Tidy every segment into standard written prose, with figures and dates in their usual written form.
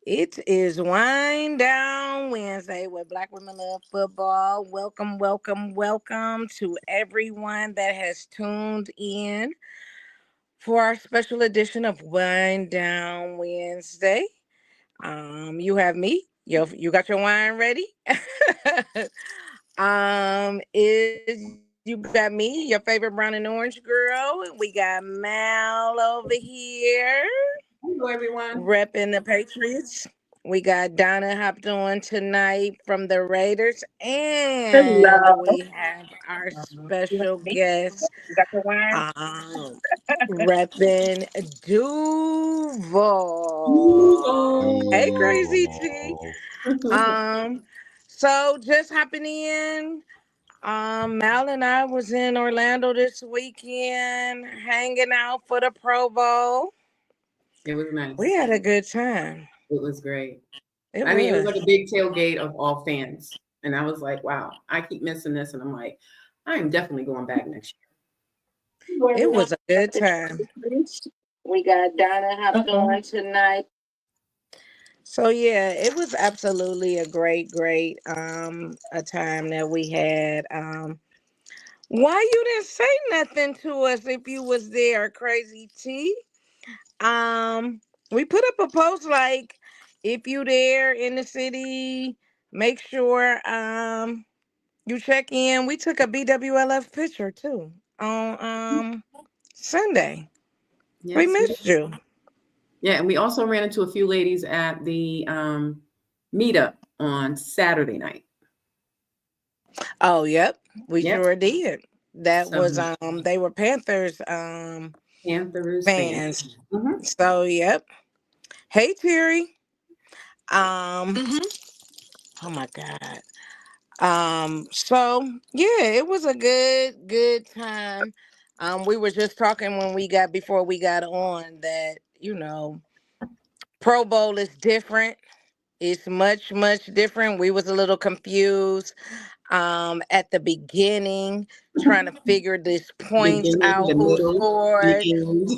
It is Wind Down Wednesday with Black Women Love Football. Welcome, welcome, welcome to everyone that has tuned in for our special edition of Wind Down Wednesday. You have me. You got your wine ready? Is you got me, your favorite brown and orange girl. We got Mal over here Hello, everyone. repping the Patriots. We got Donna hopped on tonight from the Raiders, and Hello. we have our You special me? guest, You got your wine? um, repping Duval. Hey, Crazy T. Ooh. Um, so just hopping in. Mal and I was in Orlando this weekend, hanging out for the Pro Bowl. It was We nice. had a good time. It was great. It I mean, it was was. like a big tailgate of all fans. And I was like, wow, I keep missing this. And I'm like, I am definitely going back next Hello, It everyone. was a good time. We got Donna hopped on tonight. So yeah, it was absolutely a great a time that we had. Why you didn't say nothing to us if you was there, Crazy T? Um, we put up a post like if you there in the city, make sure you check in. We took a BWLF picture too on Sunday. year. We Yes. missed you. Yeah. And we also ran into a few ladies at the meetup on Saturday night. Oh, yep, we Yep. sure did. That So was they were Panthers Panthers fans. fans. Mhm. So yep. Hey Terry. Um oh my God. So yeah, it was a good time. We were just talking when we got before we got on that, Pro Bowl is different. It's much different. We was a little confused at the beginning trying to figure this points Beginning, out the who middle, scored. the end.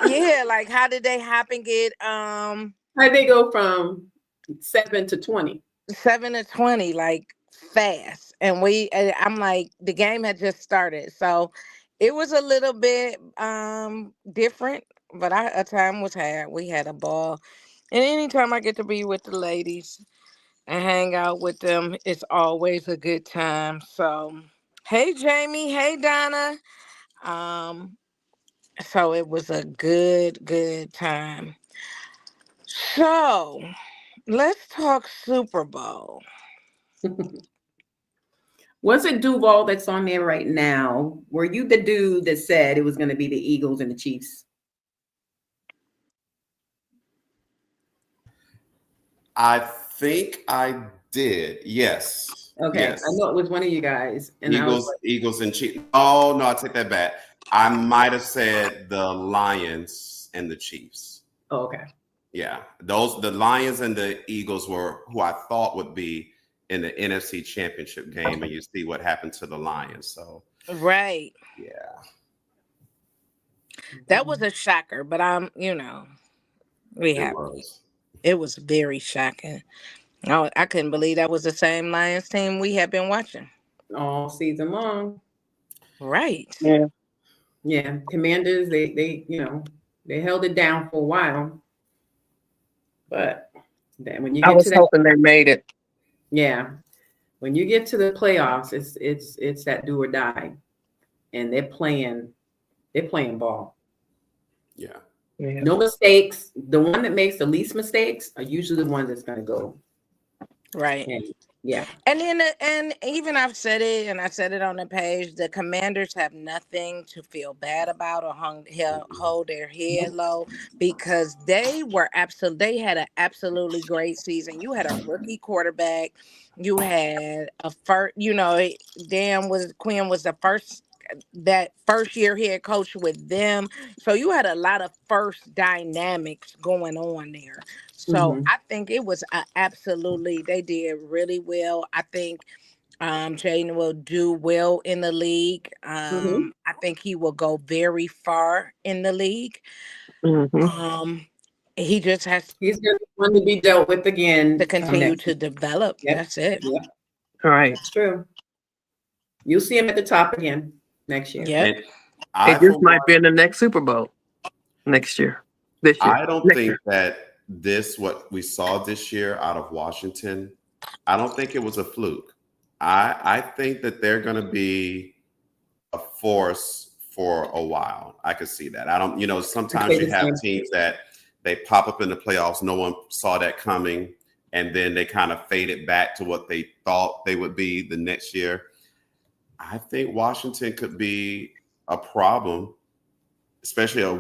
Yeah, like how did they happen get How'd they go from 7 to 20? 7-20 like fast? And I'm like the game had just started. So it was a little bit different, but a time was had. We had a ball. And anytime I get to be with the ladies and hang out with them, it's always a good time. So hey Jamie, hey Donna. Um so it was a good time. So let's talk Super Bowl. Was it Duval that's on there right now? Were you the dude that said it was going to be the Eagles and the Chiefs? I think I did. Yes. Okay, I Yes. know it was one of you guys, and I was Eagles and Chiefs. Oh no, I take that back. I might have said the Lions and the Chiefs. like, oh, okay, Yeah. The Lions and the Eagles were who I thought would be in the NFC championship game, and you see what happened to the Lions. So Right. yeah. That was a shocker, but we It happy. was. It was very shocking. I couldn't believe that was the same Lions team we had been watching. all season long. Right. Yeah. Yeah, Commanders, they held it down for a while, but then when you I get to was that, hoping they made it. yeah, when you get to the playoffs, it's that do or die, and they're playing ball. Yeah. Yeah. No mistakes. The one that makes the least mistakes are usually the one that's going to go. Right. And yeah, And even I've said it, and I said it on the page. The Commanders have nothing to feel bad about or hold their head low because they were absolute. They had an absolutely great season. You had a rookie quarterback. You had a first. Quinn was the first year head coach with them. So you had a lot of first dynamics going on there. So hmm I think it was absolutely they did really well. I think Jaden will do well in the league. I think he will go very far in the league. Hmm. Um He just has He's just going to be dealt with again. to continue next to develop. Yep. That's it. Yep. All right. It's true. You'll see him at the top again next year. Yep. And I, Hey, this for might one, be in the next Super Bowl next year. This year. I don't Next think year. that what we saw this year out of Washington, I don't think it was a fluke. I think that they're going to be a force for a while. I could see that. I don't, sometimes you have teams that they pop up in the playoffs. No one saw that coming. And then they kind of faded back to what they thought they would be the next year. I think Washington could be a problem, especially a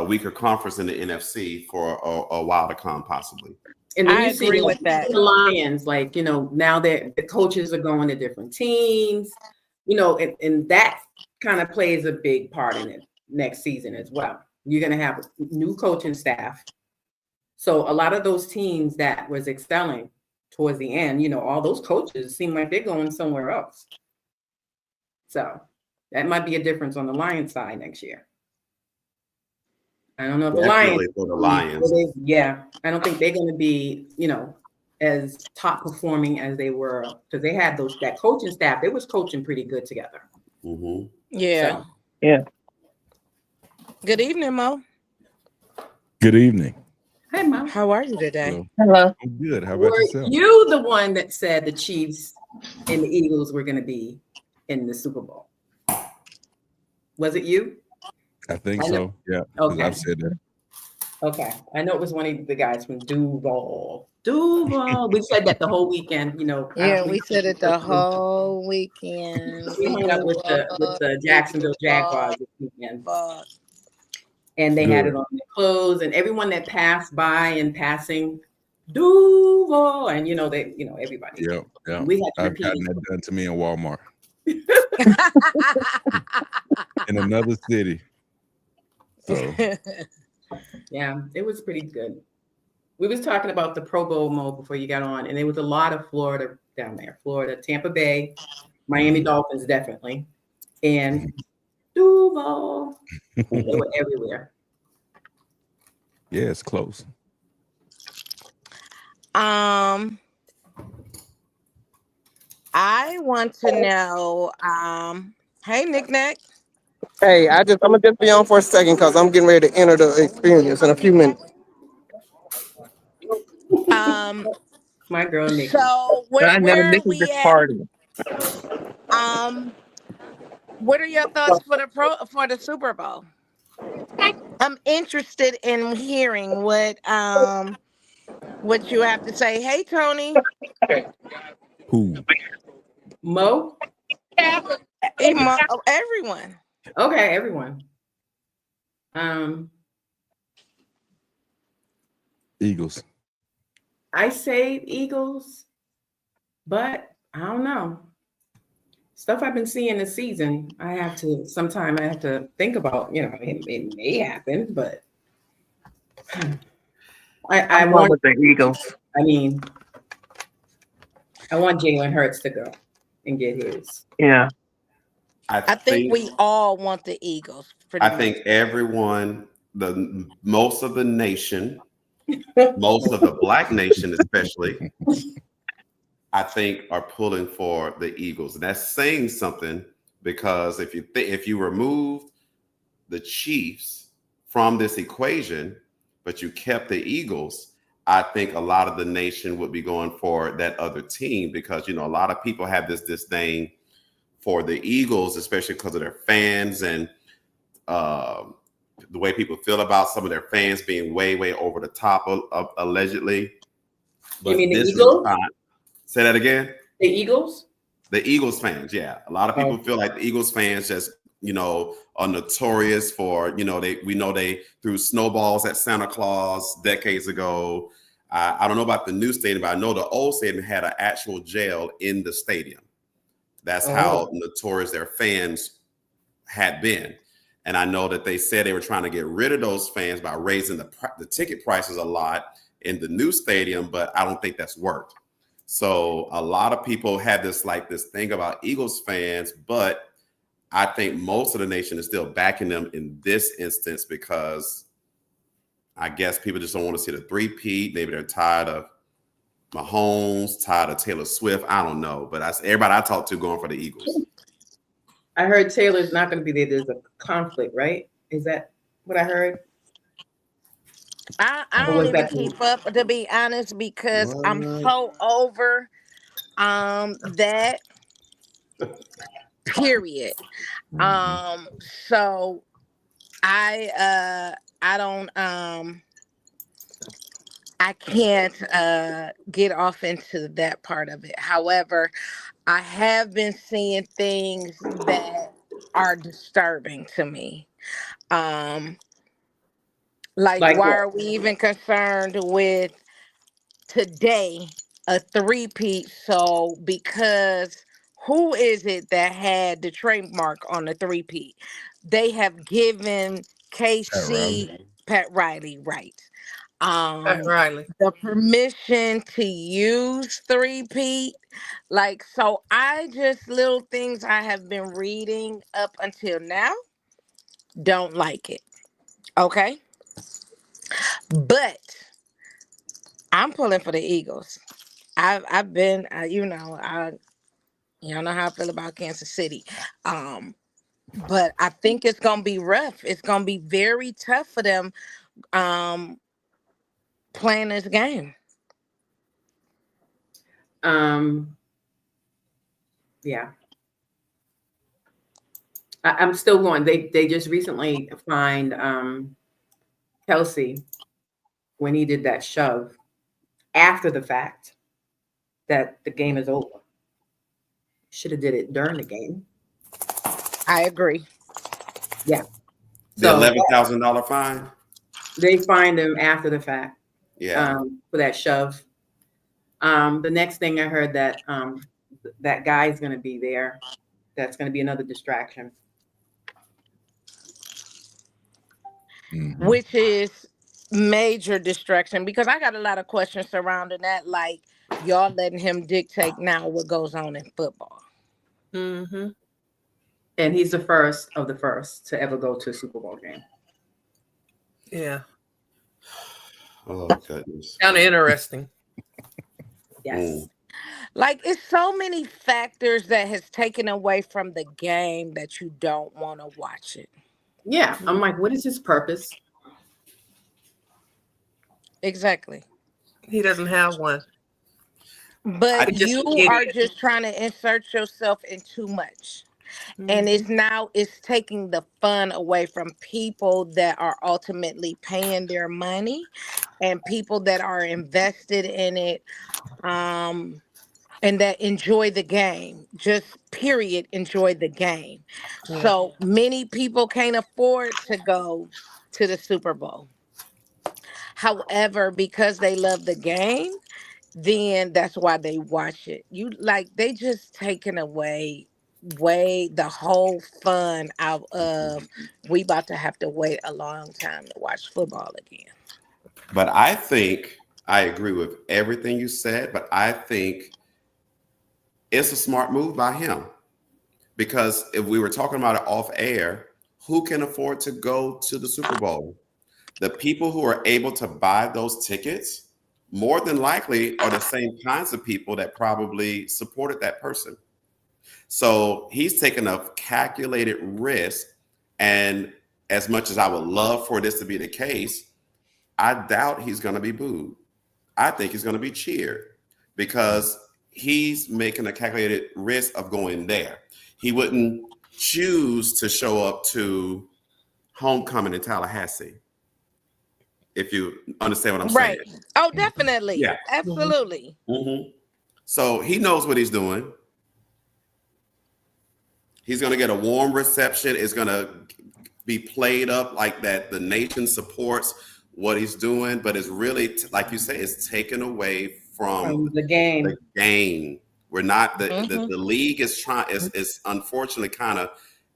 weaker conference in the NFC for a while to come, possibly. And then I you see agree with that. the Lions, now that the coaches are going to different teams, and that kind of plays a big part in it next season as well. You're going to have new coaching staff. So a lot of those teams that was excelling towards the end, all those coaches seem like they're going somewhere else. So that might be a difference on the Lions side next year. I don't know if Definitely for the Lions. I don't think they're going to be, as top performing as they were, because they had that coaching staff. They was coaching pretty good together. Mm-hmm. Yeah. So, Yeah. Good evening, Mo. Good evening. hey, Mom. How are you today? Hello. I'm good. How about Were yourself? you the one that said the Chiefs and the Eagles were going to be in the Super Bowl? Was it you? I think I know. so. Yeah. 'Cause Okay. I've said that. Okay. I know it was one of the guys from Duval. We said that the whole weekend, Yeah, we said it the whole weekend. We hung out with the Jacksonville Jaguars this weekend. Fuck. And they had Good. it on their clothes, and everyone that passed by in passing, Duval, and everybody. Yep. Yeah. We had to I've repeat gotten it. that done to me in Walmart in another city. So Yeah, it was pretty good. We was talking about the Pro Bowl mode before you got on, and there was a lot of Florida down there. Florida, Tampa Bay, Miami Dolphins, definitely, and Duval. They were everywhere. yeah, it's close. I want to know. Hey, Nick Nack. Hey, I'm gonna just be on for a second because I'm getting ready to enter the experience in a few minutes. My girl Nikki. So I never where are missed we this at? party. What are your thoughts for the Super Bowl? I'm interested in hearing what you have to say. Hey, Tony. Who? Mo. Everyone. Okay, everyone. Eagles. I say Eagles, but I don't know. Stuff I've been seeing this season, I have to think about, it may happen, but I I'm going want with the Eagles. I want Jalen Hurts to go and get his. Yeah. I think we all want the Eagles. I think everyone, most of the nation, most of the Black nation especially, I think are pulling for the Eagles. And that's saying something, because if you remove the Chiefs from this equation, but you kept the Eagles, I think a lot of the nation would be going for that other team, because a lot of people have this disdain for the Eagles, especially because of their fans and the way people feel about some of their fans being way, way over the top of allegedly. But You mean the this is Eagles? time. Say that again. The Eagles? The Eagles fans, yeah. A lot of people feel like the Eagles fans just, are notorious for, they threw snowballs at Santa Claus decades ago. I don't know about the new stadium, but I know the old stadium had an actual jail in the stadium. That's how notorious their fans had been. And I know that they said they were trying to get rid of those fans by raising the ticket prices a lot in the new stadium, but I don't think that's worked. So a lot of people had this thing about Eagles fans, but I think most of the nation is still backing them in this instance because, I guess people just don't want to see the three-peat. Maybe they're tired of Mahomes, tired of Taylor Swift. I don't know. But everybody I talked to going for the Eagles. I heard Taylor's not going to be there. There's a conflict, right? Is that what I heard? I Or don't was even that keep up, to be honest, because I'm What? so over that period. So I don't I can't get off into that part of it. However, I have been seeing things that are disturbing to me. Um like, like why what? are we even concerned with today a three-peat? So because who is it that had the trademark on the three-peat? They have given KC Riley. Pat Riley, right, Pat Riley. the permission to use three-peat. Like, so I just, little things I have been reading up until now, don't like it. Okay, but I'm pulling for the Eagles. I've been, y'all know how I feel about Kansas City. But I think it's gonna be rough. It's gonna be very tough for them playing this game. Yeah. I'm still going. They just recently fined Kelsey when he did that shove after the fact that the game is over. Should have did it during the game. I agree. Yeah. The So $11,000 fine. they fined him after the fact Yeah. for that shove. The next thing I heard that that guy's going to be there. That's going to be another distraction. Mhm. Which is major distraction, because I got a lot of questions surrounding that, like y'all letting him dictate now what goes on in football. Mm-hmm. And he's the first of the first to ever go to a Super Bowl game. Yeah. Oh goodness. Kind of interesting. Yes. Mm. Like, it's so many factors that has taken away from the game that you don't want to watch it. Yeah. I'm like, what is his purpose? Exactly. He doesn't have one. But just you an are idiot. just trying to insert yourself in too much. And Mhm. it's taking the fun away from people that are ultimately paying their money and people that are invested in it, and that enjoy the game. Just period, enjoy the game. Yeah. So many people can't afford to go to the Super Bowl. However, because they love the game, then that's why they watch it. You, like, they just taking away way the whole fun out of, we about to have to wait a long time to watch football again. But I think I agree with everything you said, but I think it's a smart move by him. Because if we were talking about it off air, who can afford to go to the Super Bowl? The people who are able to buy those tickets more than likely are the same kinds of people that probably supported that person. So he's taken a calculated risk. And as much as I would love for this to be the case, I doubt he's going to be booed. I think he's going to be cheered because he's making a calculated risk of going there. He wouldn't choose to show up to homecoming in Tallahassee, if you understand what I'm Right. saying. Oh, definitely. Yeah. Absolutely. Mm-hmm. So he knows what he's doing. He's going to get a warm reception. It's going to be played up like that. The nation supports what he's doing, but it's really, like you say, it's taken away from the game. the game. We're not the Mhm. league is trying is unfortunately kind of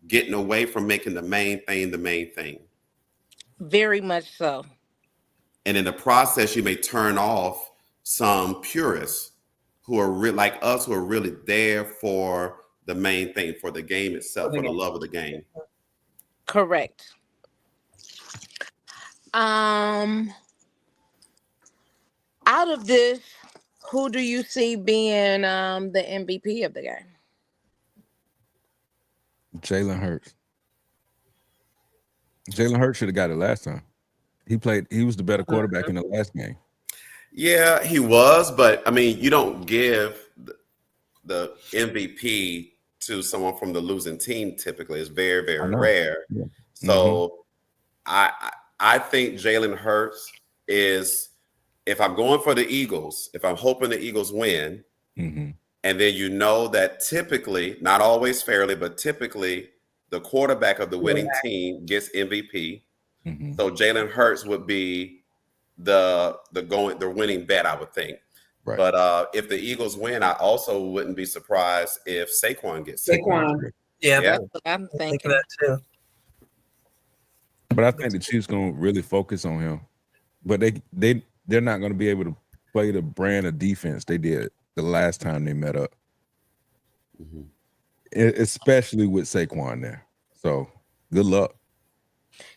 getting away from making the main thing the main thing. Very much so. And in the process, you may turn off some purists who are like us, who are really there for the main thing, for the game itself, for the love of the game. Correct. Out of this, who do you see being the MVP of the game? Jalen Hurts. Jalen Hurts should have got it last time. He was the better quarterback in the last game. Yeah, he was, but I mean, you don't give the MVP to someone from the losing team. Typically, it's very, very rare. Yeah. So, I think Jalen Hurts is. If I'm going for the Eagles, if I'm hoping the Eagles win, and then you know that typically, not always fairly, but typically, the quarterback of the winning team gets MVP. So Jalen Hurts would be the winning bet, I would think. Right. But if the Eagles win, I also wouldn't be surprised if Saquon gets it. Yeah, That's what I'm I think thinking. that too. But I think the Chiefs going to really focus on him. But they're not going to be able to play the brand of defense they did the last time they met up. Especially with Saquon there. So good luck.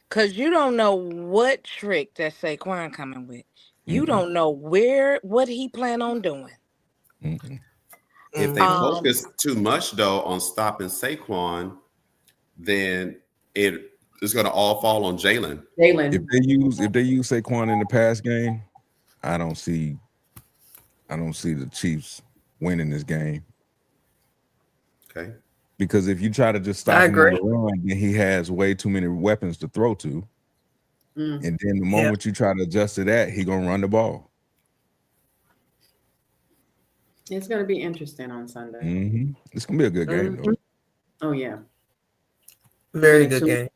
Because you don't know what trick that Saquon coming with. You don't know what he plan on doing. If they focus too much though on stopping Saquon, then it is going to all fall on Jalen. If they use Saquon in the pass game, I don't see the Chiefs winning this game. Okay. Because if you try to just stop him on the run, then he has way too many weapons to throw to. And then the moment you try to adjust to that, he gonna run the ball. It's going to be interesting on Sunday. It's gonna be a good game though. Oh yeah, Very good game.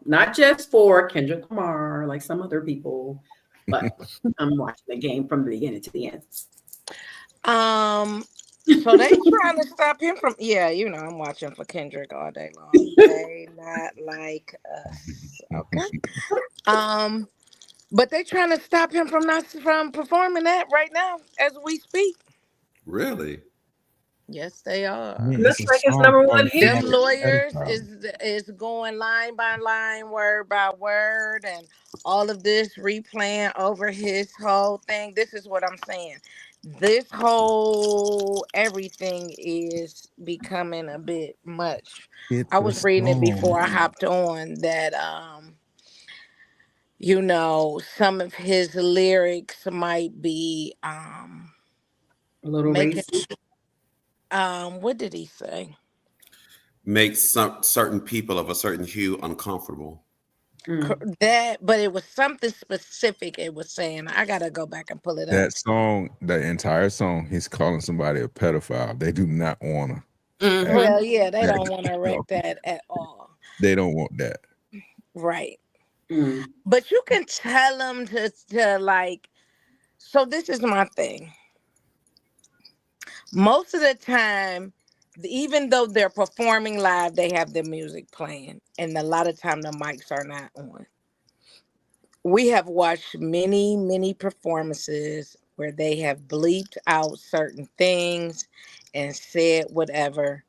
Not just for Kendrick Lamar, like some other people, but I'm watching the game from the beginning to the end. So they trying to stop him from I'm watching for Kendrick all day long. They not like us. Okay. But they trying to stop him from performing that right now as we speak. Really? Yes, they are. Looks like it's number one hit. Them lawyers is going line by line, word by word, and all of this replaying over his whole thing. This is what I'm saying. This whole everything is becoming a bit much. I was reading it before I hopped on that some of his lyrics might be A little racist. What did he say? Make some certain people of a certain hue uncomfortable. That, but it was something specific. It was saying, I gotta go back and pull it up. That song, the entire song, he's calling somebody a pedophile. They do not want to. Well, yeah, they don't want to wreck that at all. They don't want that. Right. But you can tell them to like. So this is my thing. Most of the time, even though they're performing live, they have their music playing, and a lot of time the mics are not on. We have watched many, many performances where they have bleeped out certain things and said whatever,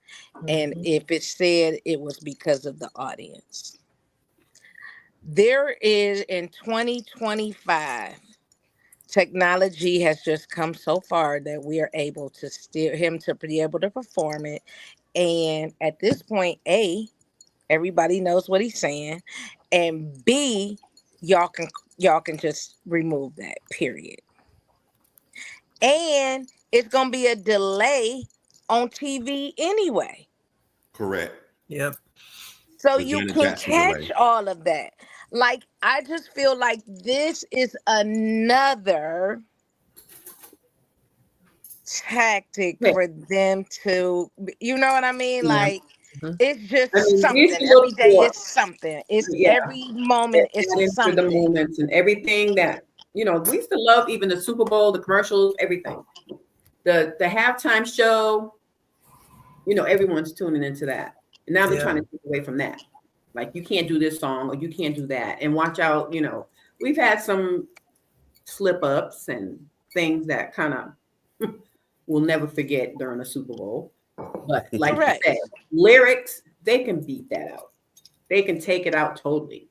and if it said, it was because of the audience. There is, in 2025, technology has just come so far that we are able to steer him to be able to perform it. And at this point, A, everybody knows what he's saying. And B, y'all can just remove that, period. And it's going to be a delay on TV anyway. Correct. Yep. So you can catch all of that. Like, I just feel like this is another tactic for them to, you know what I mean? Like, it's just something. Every day is something. It's every moment it's something. The moments and everything that, we used to love, even the Super Bowl, the commercials, everything. The halftime show, everyone's tuning into that. And now they're trying to take away from that. Like, you can't do this song or you can't do that. And watch out, we've had some slip ups and things that kind of we'll never forget during the Super Bowl. But like you said, lyrics, they can beat that out. They can take it out totally.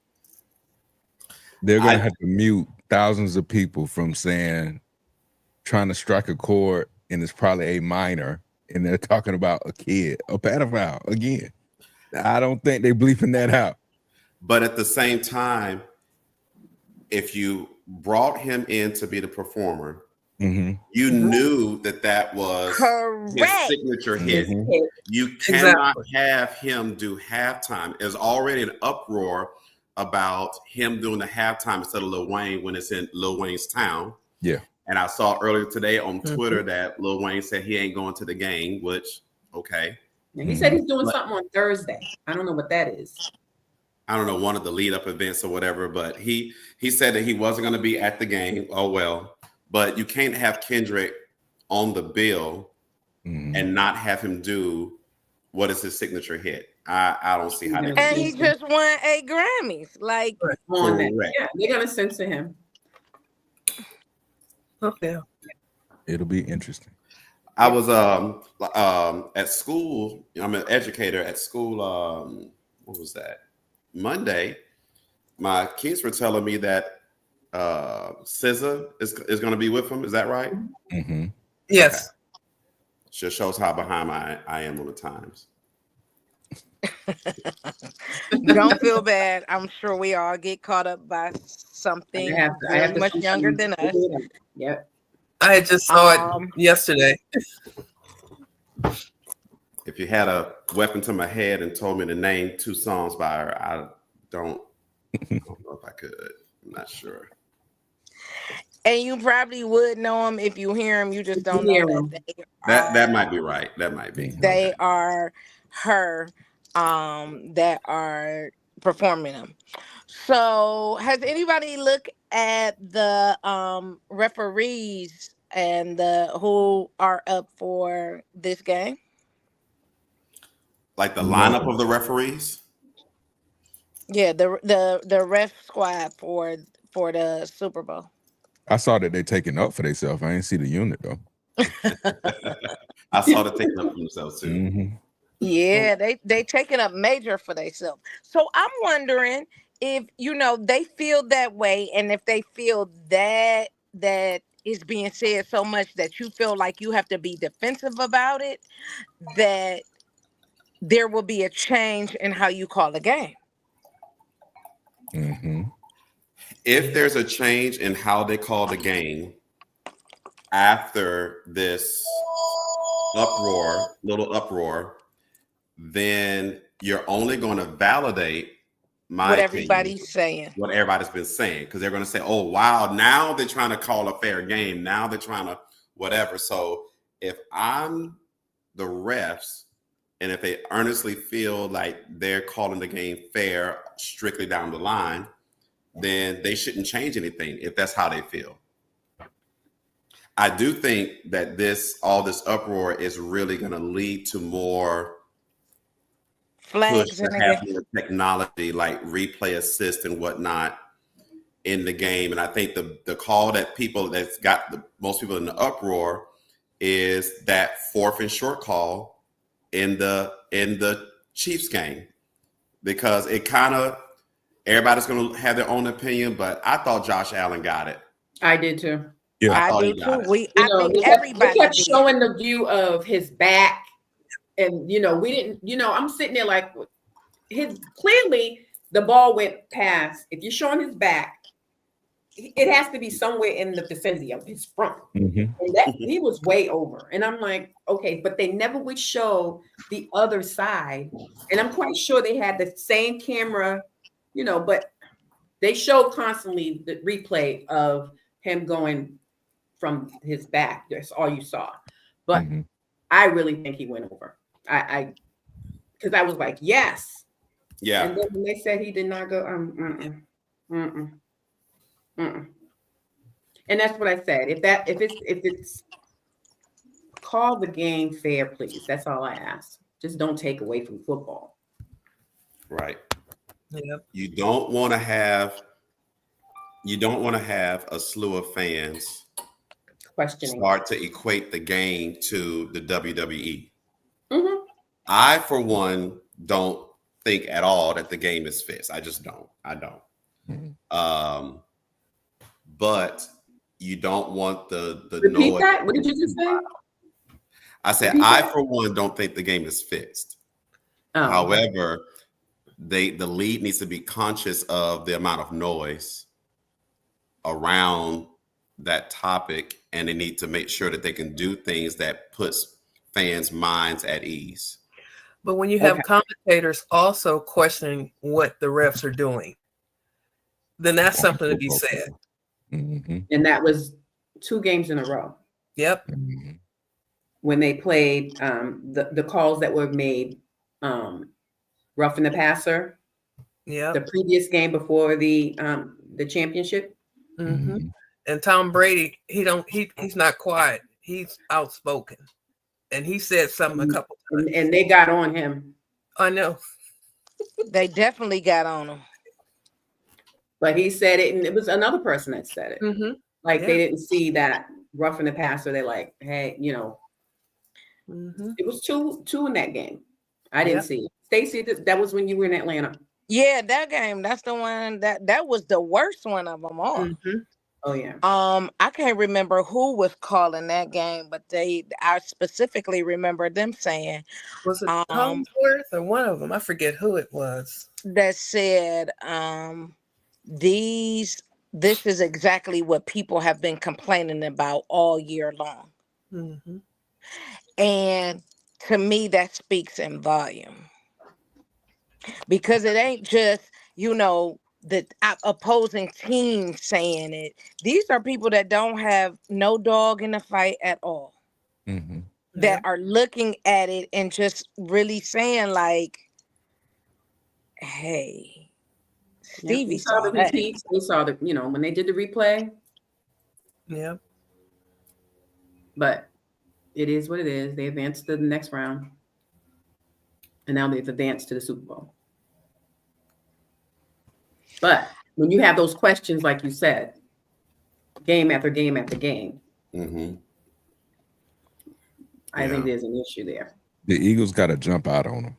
They're gonna have to mute thousands of people from trying to strike a chord, and it's probably a minor, and they're talking about a kid, a pedophile again. I don't think they're bleeping that out. But at the same time, if you brought him in to be the performer, you knew that was his signature hit. You cannot have him do halftime. There's already an uproar about him doing the halftime instead of Lil Wayne when it's in Lil Wayne's town. Yeah. And I saw earlier today on Twitter that Lil Wayne said he ain't going to the game, which, okay. And he said he's doing something on Thursday. I don't know what that is. I don't know, one of the lead up events or whatever, but he said that he wasn't going to be at the game. Oh, well, but you can't have Kendrick on the bill and not have him do what is his signature hit. I don't see how that. And he just won 8 Grammys. Like, on that. Yeah, they're going to censor him. Okay. It'll be interesting. I was at school. I'm an educator at school. What was that? Monday. My kids were telling me that SZA is going to be with him. Is that right? Yes. Okay. Just shows how behind I am on the times. don't feel bad. I'm sure we all get caught up by something very much younger than us. Yep. I just saw it yesterday. If you had a weapon to my head and told me to name 2 songs by her, I don't know if I could. I'm not sure. And you probably would know them if you hear them. You just don't know that might be right. That might be. They are her that are performing them. So has anybody looked at the referees and who are up for this game? Like the lineup of the referees? Yeah, the ref squad for the Super Bowl. I saw that they taking up for themselves. I didn't see the unit though. I saw them taking up for themselves too. Yeah, they taking up major for themselves. So I'm wondering if they feel that way, and if they feel that is being said so much that you feel like you have to be defensive about it, that there will be a change in how you call the game. If there's a change in how they call the game after this little uproar, then you're only going to validate what everybody's been saying, because they're going to say, oh, wow, now they're trying to call a fair game. Now they're trying to whatever. So if I'm the refs, and if they earnestly feel like they're calling the game fair strictly down the line, then they shouldn't change anything if that's how they feel. I do think that all this uproar is really going to lead to more flags push to have more technology like replay assist and whatnot in the game. And I think the call that that's got most people in the uproar is that 4th and short call in the Chiefs game, because it kind of, everybody's going to have their own opinion, but I thought Josh Allen got it. I did too. Yeah, I do too. I think everybody kept showing the view of his back, and we didn't. I'm sitting there like, clearly the ball went past. If you're showing his back, it has to be somewhere in the vicinity of his front, and that he was way over. And I'm like, okay, but they never would show the other side, and I'm quite sure they had the same camera, but they showed constantly the replay of him going from his back. That's all you saw. But I really think he went over. Because I was like, yes. Yeah. And then when they said he did not go, and that's what I said. If it's call the game fair, please. That's all I ask. Just don't take away from football. Right. Yep. You don't want to have a slew of fans questioning, start to equate the game to the WWE. I, for one, don't think at all that the game is fixed. I just don't. I don't. But you don't want the Repeat noise. that. What did you just say? I said, Repeat I that? for one don't think the game is fixed. Oh, However, the league needs to be conscious of the amount of noise around that topic, and they need to make sure that they can do things that puts fans' minds at ease. But when you have Okay. commentators also questioning what the refs are doing, then that's something to be said. Mhm. and that was 2 games in a row Yep. Mhm. when they played the calls that were made, roughing the passer, Yep. the previous game before the championship. hmm Mhm. And Tom Brady, he's not quiet. He's outspoken, and he said something a couple times. And they got on him, I know. They definitely got on them. but he said it, and it was another person that said it. hmm Like Yeah. they didn't see that roughing the passer. They're like, hey, hmm it was two in that game. I didn't Yep. see it. Stacey, that was when you were in Atlanta. Yeah, that game. That's the one that was the worst one of them all. hmm Oh yeah. I can't remember who was calling that game, but I specifically remember them saying Was it um Collinsworth or one of them? I forget who it was. that said this is exactly what people have been complaining about all year long. hmm And to me, that speaks in volume, because it ain't just, the opposing team saying it. These are people that don't have no dog in the fight at all, Mhm. that are looking at it and just really saying like, hey, Yeah, Stevie we saw saw the that. repeats. We saw when they did the replay, Yeah. but it is what it is. They advanced to the next round, and now they've advanced to the Super Bowl. But when you have those questions, like you said, game after game after game, Mhm. I think Yeah. there's an issue there. The Eagles got to jump out on them.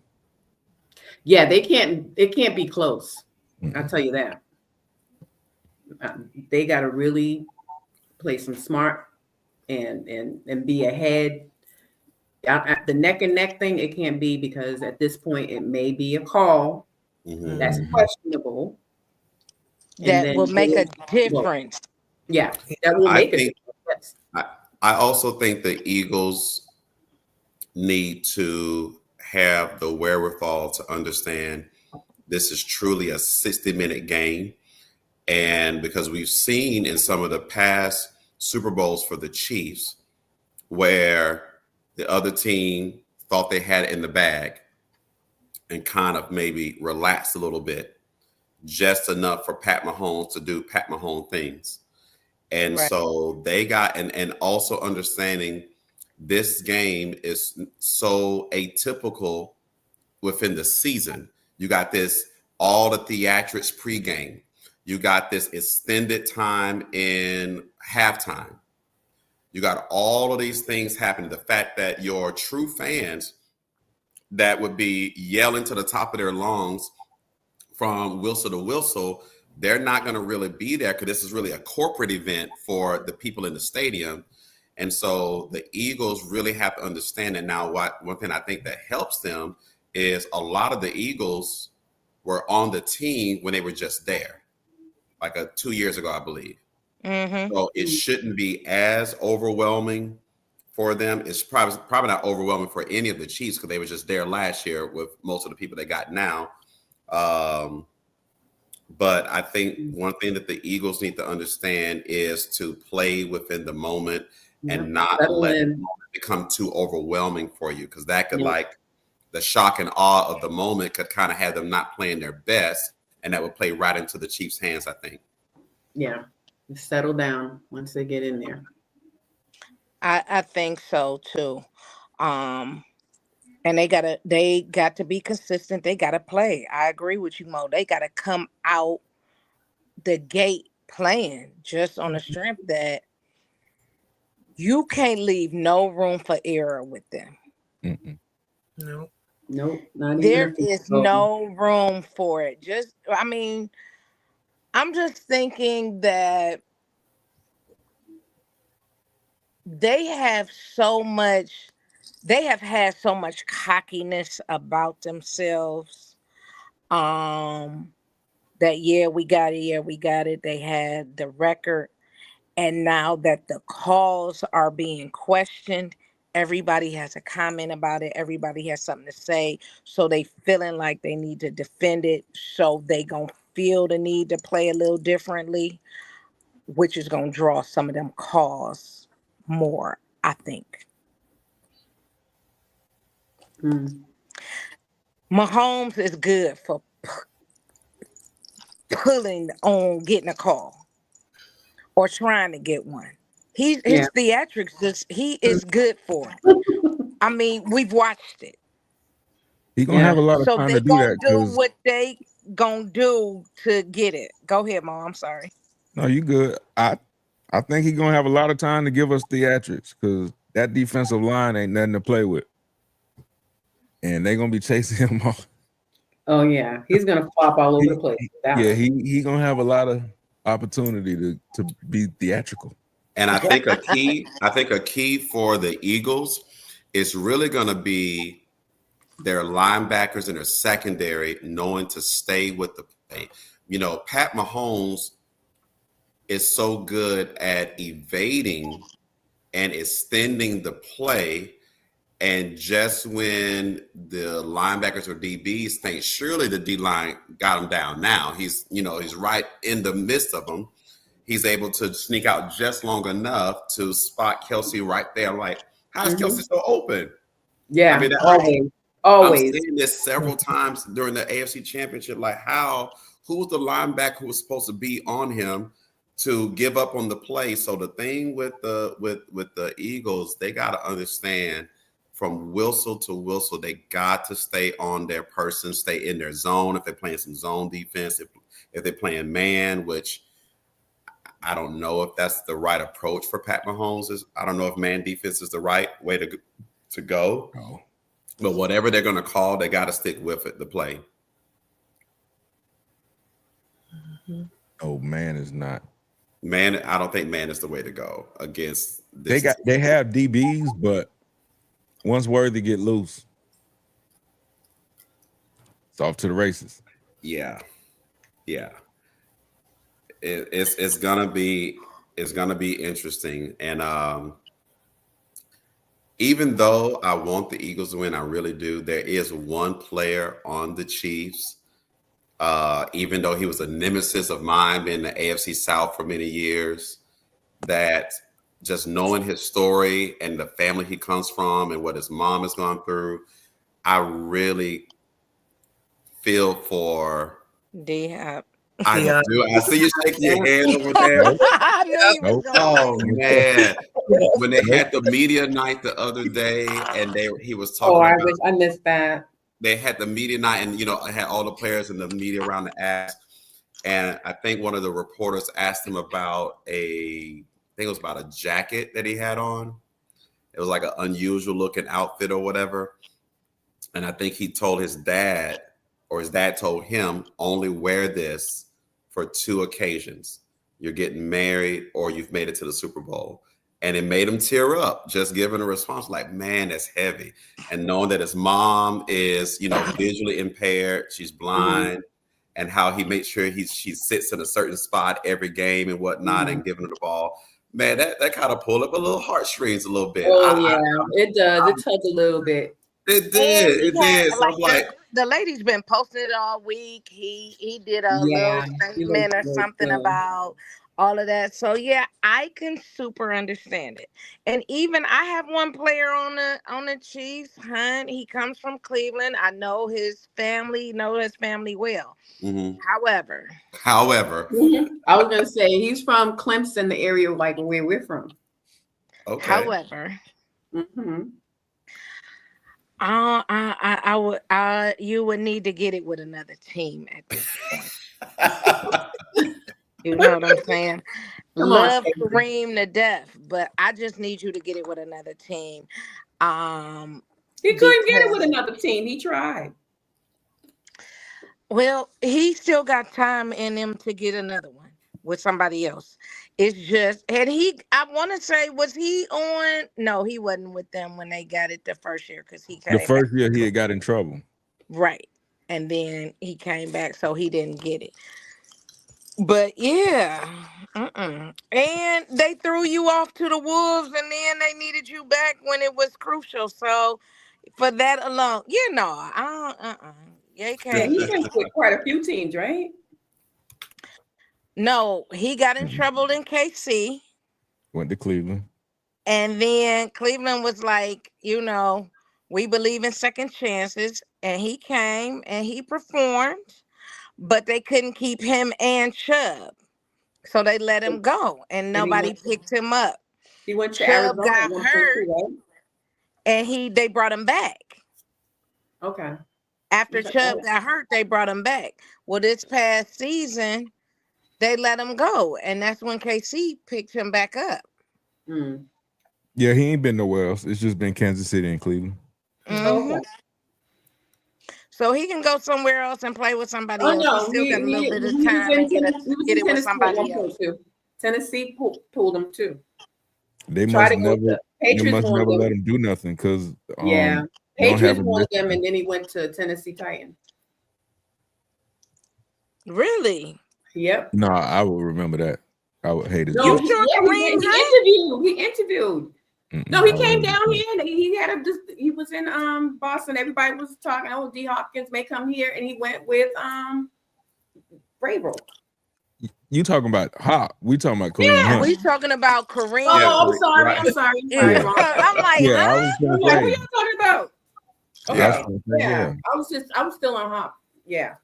Yeah, they can't. It can't be close. I'll tell you that. They got to really play some smart and be ahead. At the neck and neck thing, it can't be, because at this point it may be a call Mhm. that's Mhm. questionable. And That then will make a well, difference. yeah, that will I make a think- difference. Yes. I also think the Eagles need to have the wherewithal to understand this is truly a 60-minute game. And because we've seen in some of the past Super Bowls for the Chiefs, where the other team thought they had it in the bag and kind of maybe relaxed a little bit, just enough for Pat Mahomes to do Pat Mahomes things. And Right. so they got, and also understanding this game is so atypical within the season. You got this, all the theatrics pregame. You got this extended time in halftime. You got all of these things happening. The fact that your true fans that would be yelling to the top of their lungs from whistle to whistle, they're not going to really be there, because this is really a corporate event for the people in the stadium. And so the Eagles really have to understand it. Now, one thing I think that helps them is a lot of the Eagles were on the team when they were just there, like 2 years ago, I believe. Mm-hmm. So it shouldn't be as overwhelming for them. It's probably not overwhelming for any of the Chiefs, because they were just there last year with most of the people they got now. But I think one thing that the Eagles need to understand is to play within the moment and not let the moment become too overwhelming for you, because that could, like, the shock and awe of the moment could kind of have them not playing their best, and that would play right into the Chiefs' hands, I think. Yeah, settle down once they get in there. I think so too. And they got to be consistent. They got to play. I agree with you, Mo. They got to come out the gate playing, just on the strength that you can't leave no room for error with them. Mhm. No. Nope, not There even. is no room for it. I'm just thinking that they have had so much cockiness about themselves. That we got it. They had the record. And now that the calls are being questioned, everybody has a comment about it. Everybody has something to say. So they feeling like they need to defend it. So they gonna feel the need to play a little differently, which is gonna draw some of them calls more, I think. Mahomes is good for pulling on getting a call or trying to get one. His theatrics he is good for it. I mean, we've watched it. He gonna have a lot of So time they to do gonna that do because what they gonna do to get it. Go ahead, Mom. I'm sorry. no, you good. I think he's gonna have a lot of time to give us theatrics because that defensive line ain't nothing to play with. And they're gonna be chasing him off. Oh yeah, he's gonna flop all over the place. He gonna have a lot of opportunity to be theatrical. And I think a key for the Eagles is really going to be their linebackers and their secondary knowing to stay with the play. You know, Pat Mahomes is so good at evading and extending the play. And just when the linebackers or DBs think surely the D line got him down now, he's right in the midst of them. He's able to sneak out just long enough to spot Kelsey right there. Like, how is Kelsey so open? Yeah, I mean, always. I've seen this several times during the AFC Championship. Like, who's the linebacker who was supposed to be on him to give up on the play? So the thing with the Eagles, they got to understand from whistle to whistle, they got to stay on their person, stay in their zone. If they're playing some zone defense, if they're playing man, which I don't know if that's the right approach for Pat Mahomes. I don't know if man defense is the right way to go. Oh. But whatever they're going to call, they got to stick with it, the play. Oh, man is not. Man, I don't think man is the way to go against this. They have DBs, but once Worthy get loose, it's off to the races. Yeah. It's gonna be interesting. And even though I want the Eagles to win, I really do. There is one player on the Chiefs, even though he was a nemesis of mine in the AFC South for many years, that just knowing his story and the family he comes from and what his mom has gone through, I really feel for D-Hop. I do. I see you shaking your head over there. Oh man! When they had the media night the other day, and he was talking. Oh, I wish I missed that. They had the media night, and I had all the players and the media around the ask. And I think one of the reporters asked him about a jacket that he had on. It was like an unusual looking outfit or whatever. And I think he told his dad, or his dad told him, only wear this for 2 occasions. You're getting married or you've made it to the Super Bowl. And it made him tear up, just giving a response like, man, that's heavy. And knowing that his mom is, visually impaired, she's blind, and how he makes sure she sits in a certain spot every game and whatnot, and giving her the ball. Man, that kind of pulled up a little heartstrings a little bit. It does. It touched a little bit. It did. So I'm like, the lady's been posting it all week. He did a little statement or something about all of that. So yeah, I can super understand it. And even I have one player on the Chiefs, Hunt. He comes from Cleveland. I know his family well. mm-hmm. However, I was gonna say he's from Clemson, the area like where we're from. Okay. However, you would need to get it with another team at this point. You know what I'm saying? Love Kareem to death, but I just need you to get it with another team. He couldn't get it with another team. He tried. Well, he still got time in him to get another one with somebody else. It's just, and I want to say, was he on? No, he wasn't with them when they got it the first year because he The came back. first year he had got in trouble. Right. And then he came back, so he didn't get it. But yeah. And they threw you off to the Wolves, and then they needed you back when it was crucial. So for that alone, I don't, yeah, he Yeah, can't. he's been with quite a few teams, right? No, he got in trouble in KC. Went to Cleveland. And then Cleveland was like, we believe in second chances. And he came and he performed, but they couldn't keep him and Chubb. So they let him go and nobody picked him up. He went to Chubb Arizona. got hurt and they brought him back. Okay. After Chubb got hurt, they brought him back. Well, this past season, they let him go. And that's when KC picked him back up. Mm. Yeah, he ain't been nowhere else. It's just been Kansas City and Cleveland. Okay. So he can go somewhere else and play with somebody else. No, He still got a little bit of he time was to in get it with Tennessee somebody at one else. point, too. Tennessee pulled him too. They Tried must to go never, to Patriots wanted him. let him do nothing because Yeah, they don't have Patriots him wanted listed. him, and then he went to Tennessee Titans. Really? Yep. No, I would remember that. I would hate it. No, You sure Kareem he interviewed. No, he came down here and he had he was in Boston. Everybody was talking, oh, D Hopkins may come here, and he went with Vrabel. You talking about Hop? We talking about Kareem Hunt? We talking about Kareem. Oh, I'm sorry. I'm sorry. Yeah. I'm like, Yeah, I huh? was gonna I'm like, say. what y'all talking about? Okay. Yeah. Yeah. I was still on Hop. Yeah.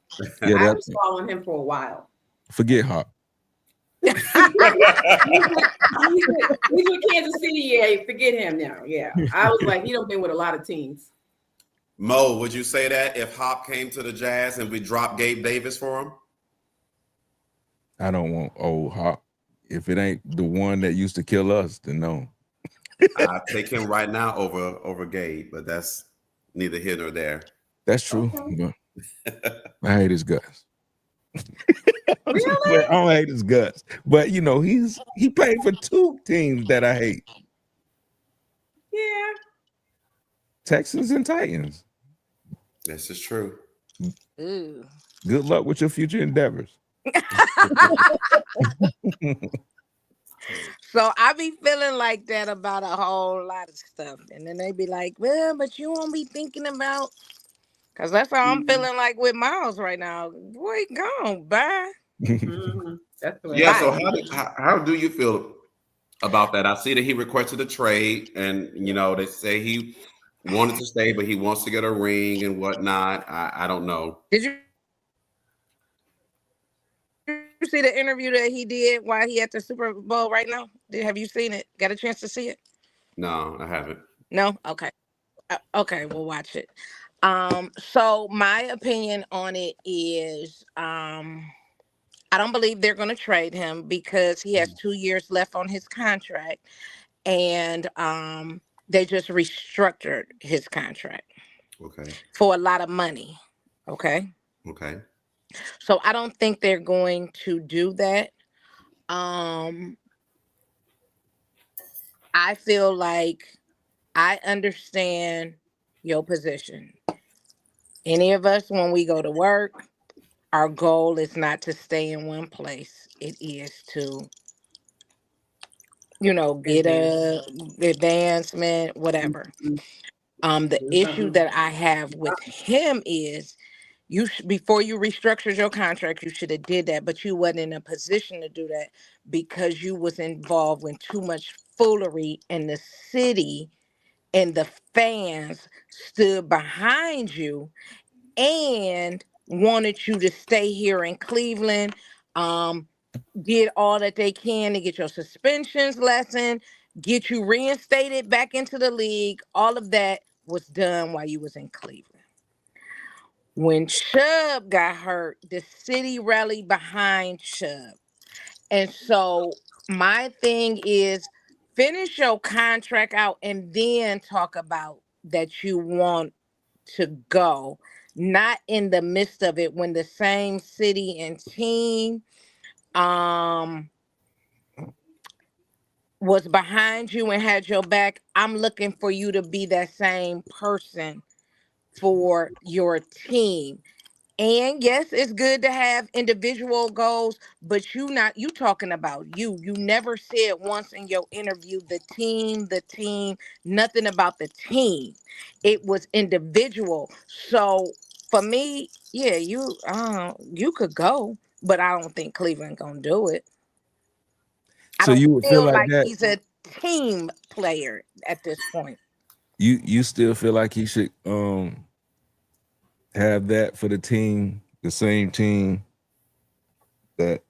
Yeah, I was following him for a while. Forget Hop. He's with Kansas City. Yeah, forget him now. Yeah. I was like, he done been with a lot of teams. Mo, would you say that if Hop came to the Jazz and we dropped Gabe Davis for him? I don't want old Hop. If it ain't the one that used to kill us, then no. I'd take him right now over Gabe, but that's neither here nor there. That's true. Okay. But I hate his guts. Really? I don't hate his guts, but he played for two teams that I hate: Yeah. Texans and Titans. This is true. Ooh. Good luck with your future endeavors. So I be feeling like that about a whole lot of stuff. And then they be like, well, but you won't be thinking about, because that's how I'm feeling like with Miles right now. Boy, gone, bye. Mm-hmm. That's the way. Yeah, so how do you feel about that? I see that he requested a trade, and they say he wanted to stay, but he wants to get a ring and whatnot. I don't know. Did you see the interview that he did while he at the Super Bowl right now? Have you seen it? Got a chance to see it? No, I haven't. No? Okay. Okay, we'll watch it. So my opinion on it is I don't believe they're going to trade him because he has 2 years left on his contract, and they just restructured his contract Okay. for a lot of money. Okay. So I don't think they're going to do that. I feel like I understand your position. Any of us, when we go to work, our goal is not to stay in one place. It is to, get a advancement, whatever. The issue that I have with him is before you restructured your contract, you should have did that, but you wasn't in a position to do that because you was involved in too much foolery, and the city and the fans stood behind you and wanted you to stay here in Cleveland, did all that they can to get your suspensions lessened, get you reinstated back into the league. All of that was done while you was in Cleveland. When Chubb got hurt, the city rallied behind Chubb. And so my thing is finish your contract out and then talk about that you want to go, not in the midst of it when the same city and team was behind you and had your back. I'm looking for you to be that same person for your team. And yes, it's good to have individual goals, but you talking about you. You never said once in your interview the team, nothing about the team. It was individual. So for me, yeah, you could go, but I don't think Cleveland gonna do it. I So don't you would feel like that. he's a team player at this point. You still feel like he should have that for the team, the same team that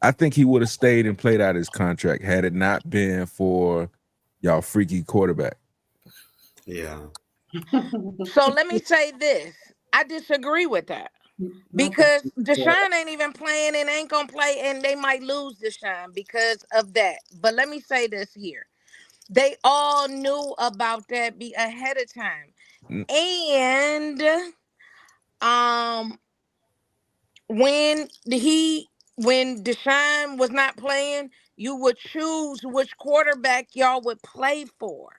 I think he would have stayed and played out his contract had it not been for y'all freaky quarterback. Yeah. So let me say this. I disagree with that. Because Deshaun ain't even playing and ain't gonna play, and they might lose Deshaun because of that. But let me say this here. They all knew about that ahead of time. And when Deshaun was not playing, you would choose which quarterback y'all would play for.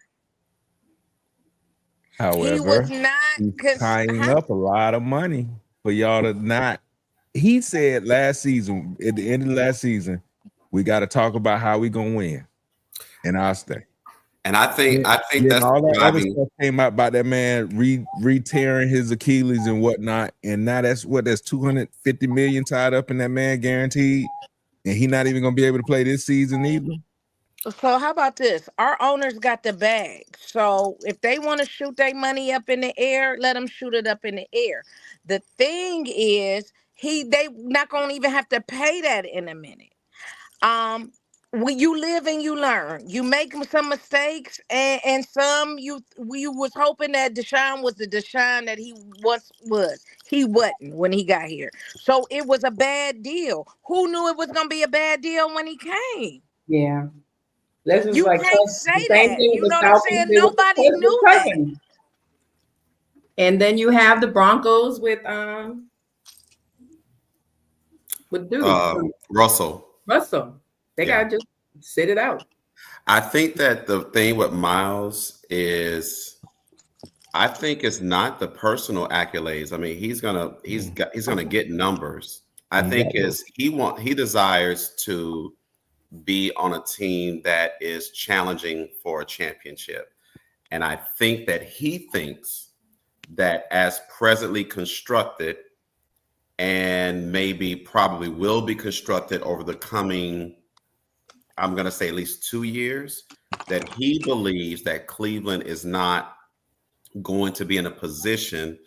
However, he was not he's tying up a lot of money for y'all to not. He said last season, at the end of last season, we got to talk about how we gonna win, and I'll stay. And I think that's all that other driving. stuff came out about that man re-tearing his Achilles and whatnot, and now that's $250 million tied up in that man guaranteed, and he not even gonna be able to play this season either. So how about this? Our owners got the bag. So if they want to shoot their money up in the air, let them shoot it up in the air. The thing is, they not gonna even have to pay that in a minute. When you live and you learn, you make some mistakes, and some we was hoping that Deshaun was the Deshaun that he once was. He wasn't when he got here. So it was a bad deal. Who knew it was gonna be a bad deal when he came? Yeah. You can't say that. You know what I'm saying? Nobody knew that. And then you have the Broncos with Russell. They gotta just sit it out. I think that the thing with Miles is, I think it's not the personal accolades. I mean, he's gonna get numbers. I think he desires to be on a team that is challenging for a championship. And I think that he thinks that as presently constructed, and maybe probably will be constructed over the coming, I'm going to say at least 2 years, that he believes that Cleveland is not going to be in a position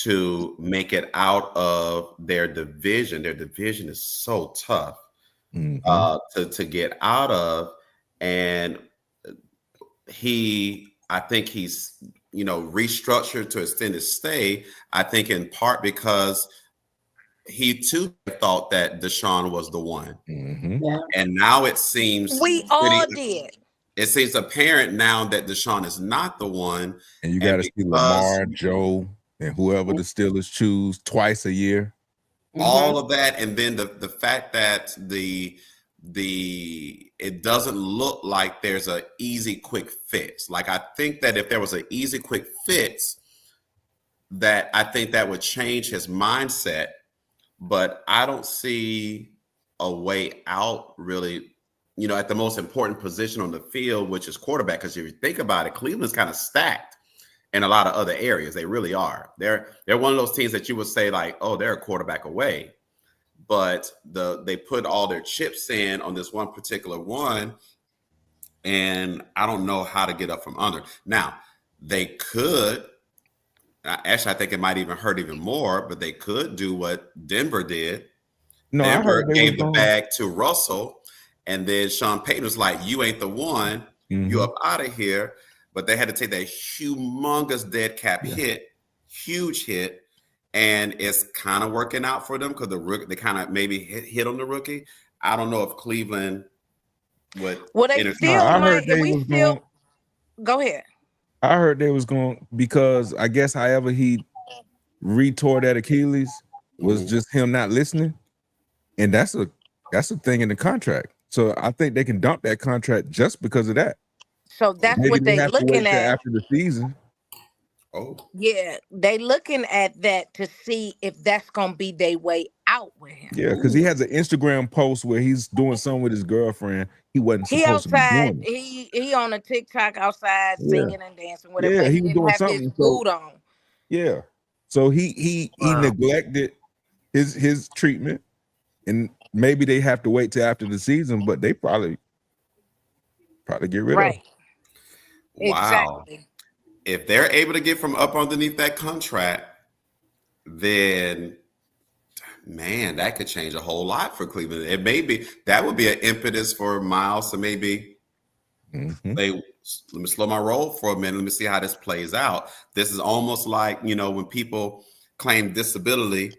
to make it out of their division. Their division is so tough. To get out of, and I think he's restructured to extend his stay. I think in part because he too thought that Deshaun was the one, and now it seems we all did. It seems apparent now that Deshaun is not the one, and you got to see Lamar, Joe, and whoever the Steelers choose twice a year. All of that, and then the fact that it doesn't look like there's an easy quick fix. Like, I think that if there was an easy quick fix, that I think that would change his mindset, but I don't see a way out really, at the most important position on the field, which is quarterback. Because if you think about it, Cleveland's kind of stacked in a lot of other areas. They really are. They're one of those teams that you would say like, oh, they're a quarterback away. But they put all their chips in on this one particular one, and I don't know how to get up from under. Now, they could, actually, I think it might even hurt even more, but they could do what Denver did. Denver gave the bag to Russell, and then Sean Payton was like, you ain't the one, you up out of here. But they had to take that humongous dead cap hit, huge hit. And it's kind of working out for them because they kind of maybe hit on the rookie. I don't know if Cleveland would. Well, they still might. Go ahead. I heard they was going, because I guess however he retore that Achilles was Mhm. just him not listening, and that's a thing in the contract. So I think they can dump that contract just because of that. So that's Maybe what they they have to wait looking till at. after the season. Oh, Yeah, they looking at that to see if that's gonna be their way out with him. Yeah, because he has an Instagram post where he's doing something with his girlfriend. He wasn't He supposed to be outside. doing it. He on a TikTok outside Yeah. singing and dancing with her, Yeah, but he he was didn't doing have his something. So boot on. yeah, so he Wow. neglected his treatment, and maybe they have to wait till after the season, but they probably get rid of Right. him. wow. Exactly. If they're able to get from up underneath that contract, then man, that could change a whole lot for Cleveland. It may be that would be an impetus for Miles to maybe Mhm. let me slow my roll for a minute. Let me see how this plays out. This is almost like, when people claim disability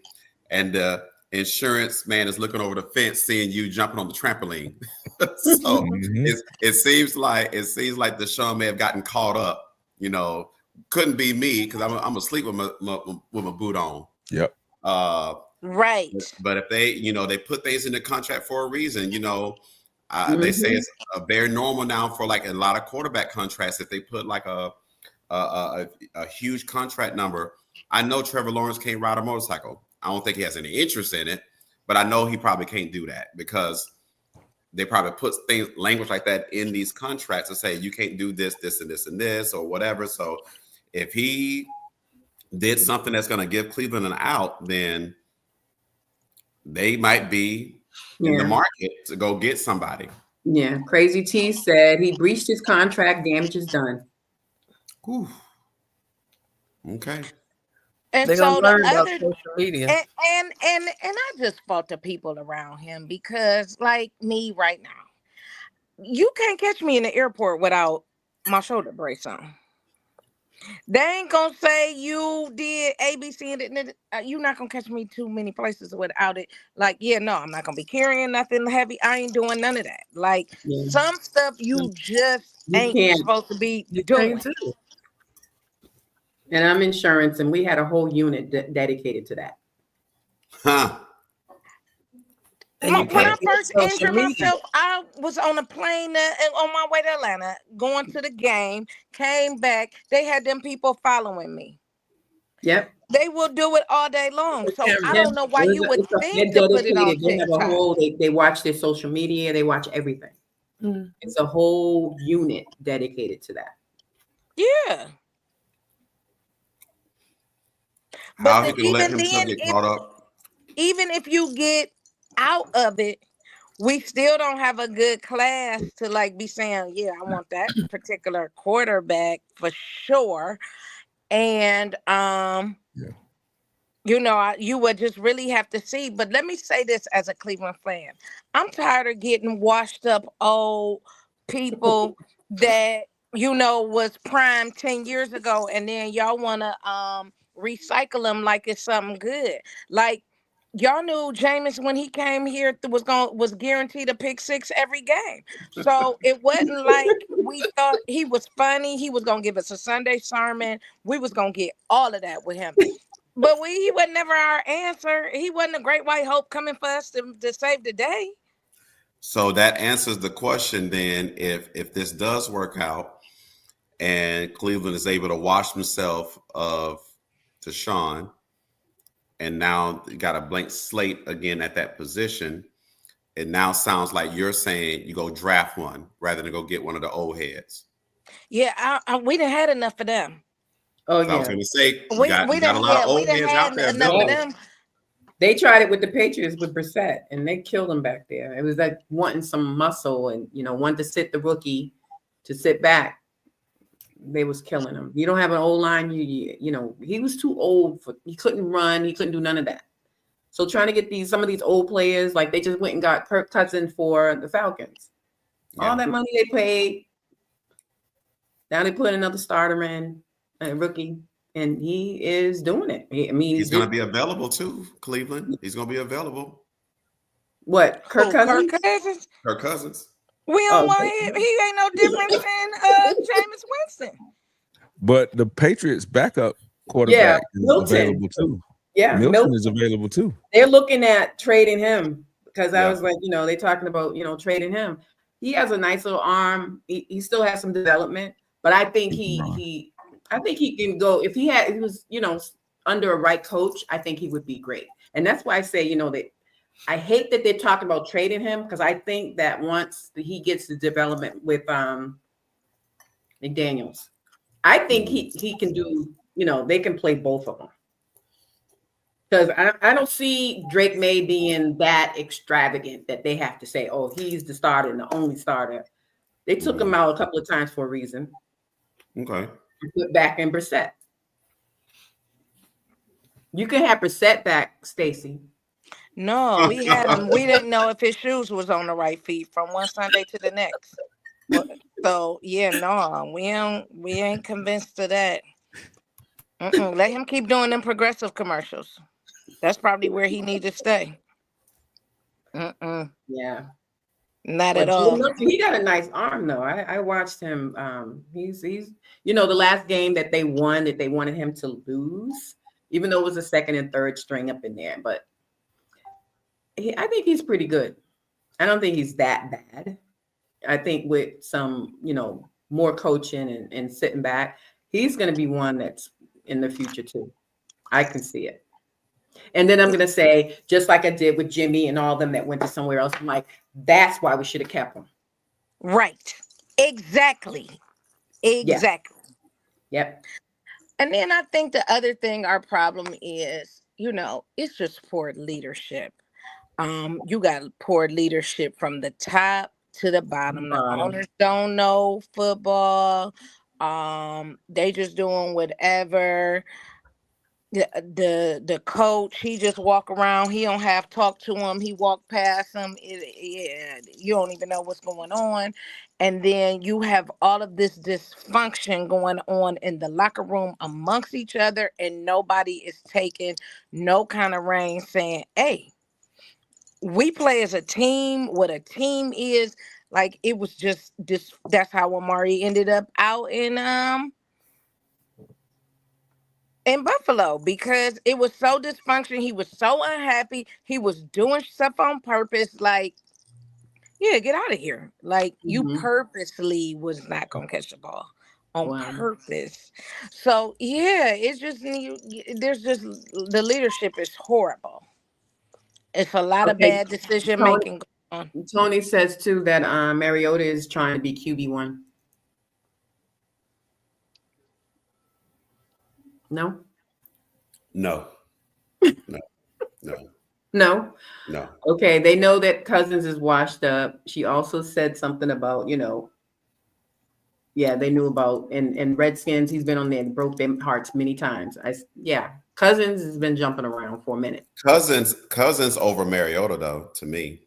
and the insurance man is looking over the fence, seeing you jumping on the trampoline. So Mhm. it seems like Deshaun may have gotten caught up. Couldn't be me because I'm asleep with my boot on. Yep. Right. But if they put things in the contract for a reason, they say it's very normal now for like a lot of quarterback contracts. If they put like a huge contract number, I know Trevor Lawrence can't ride a motorcycle. I don't think he has any interest in it, but I know he probably can't do that because they probably put language like that in these contracts to say you can't do this, this, and this, and this, or whatever. So if he did something that's going to give Cleveland an out, then they might be in the market to go get somebody. Yeah. Crazy T said he breached his contract. Damage is done. Whew. Okay. And They're so gonna the learn about other social media. and I just fault the people around him because like me right now, you can't catch me in the airport without my shoulder brace on. They ain't gonna say you did ABC and you're not gonna catch me too many places without it. Like, yeah, no, I'm not gonna be carrying nothing heavy. I ain't doing none of that. Like some stuff you just You ain't can't. supposed to be You doing. can too. And I'm insurance, and we had a whole unit dedicated to that. Huh. And you When I can't get first social injured media. myself, I was on a plane on my way to Atlanta, going to the game, came back. They had them people following me. Yep. They will do it all day long. So I Yeah. don't know why you would think They're to put it on dedicated. They have a TikTok. whole. They watch their social media. They watch everything. Mm. It's a whole unit dedicated to that. Yeah. How But he can let himself then, get caught up? even if you get out of it, we still don't have a good class to like be saying, yeah, I want that particular quarterback for sure. And you would just really have to see. But let me say this as a Cleveland fan. I'm tired of getting washed up old people that was prime 10 years ago, and then y'all want to recycle them like it's something good. Like y'all knew Jameis when he came here was guaranteed a pick six every game. So it wasn't like we thought he was funny. He was gonna give us a Sunday sermon. We was gonna get all of that with him. But he was never our answer. He wasn't a great white hope coming for us to save the day. So that answers the question then, if this does work out and Cleveland is able to wash himself of Deshaun and now got a blank slate again at that position, it now sounds like you're saying you go draft one rather than go get one of the old heads. Yeah, we done had enough of them. Oh So I was yeah. going to say, We got done a lot of old had heads out there. enough of building. them. They tried it with the Patriots with Brissett, and they killed him back there. It was like wanting some muscle and wanting to sit the rookie to sit back. They was killing him. You don't have an old line. He was too old he couldn't run. He couldn't do none of that. So trying to get some of these old players, like they just went and got Kirk Cousins for the Falcons. Yeah. All that money they paid. Now they put another starter in, a rookie, and he is doing it. He's going to be available too, Cleveland. He's going to be available. What? Kirk Cousins? Kirk Cousins. We don't want him. He ain't no different than Jameis Winston. But the Patriots backup quarterback is Milton. available too. Yeah, Milton is available too. They're looking at trading him because I Yeah. was like, they're talking about, trading him. He has a nice little arm. He still has some development, but I think he can go if he was, under a right coach. I think he would be great. And that's why I say, that I hate that they're talking about trading him because I think that once he gets the development with McDaniels, I think he can do, they can play both of them. Because I don't see Drake May being that extravagant that they have to say, oh, he's the starter and the only starter. They took him out a couple of times for a reason. Okay. Put back in Brissett. You can have Brissett back, Stacy. No, we had him. We didn't know if his shoes was on the right feet from one Sunday to the next. So yeah, no, we ain't convinced of that. Let him keep doing them progressive commercials. That's probably where he needs to stay. Yeah. Not at all. He got a nice arm though. I watched him. He's the last game that they won that they wanted him to lose, even though it was a second and third string up in there. But I think he's pretty good. I don't think he's that bad. I think with some, more coaching and sitting back, he's going to be one that's in the future too. I can see it. And then I'm going to say, just like I did with Jimmy and all of them that went to somewhere else, I'm like, that's why we should have kept him. Right. Exactly. Exactly. Yep. And then I think the other thing, our problem is, it's just poor leadership. You got poor leadership from the top to the bottom. The owners don't know football. They just doing whatever. The coach, he just walk around. He don't have talk to him. He walk past him. You don't even know what's going on. And then you have all of this dysfunction going on in the locker room amongst each other, and nobody is taking no kind of reign saying, hey, we play as a team. What a team is. Like, it was just this. That's how Amari ended up out in Buffalo, because it was so dysfunctional. He was so unhappy. He was doing stuff on purpose. Like, yeah, get out of here. Like, you purposely was not going to catch the ball on purpose. So, yeah, it's just, there's just, the leadership is horrible. It's a lot of bad decision making going on. Tony says too that Mariota is trying to be QB1. No. Okay, they know that Cousins is washed up. She also said something about, they knew about and Redskins. He's been on there and broke their hearts many times. Cousins has been jumping around for a minute. Cousins over Mariota though, to me,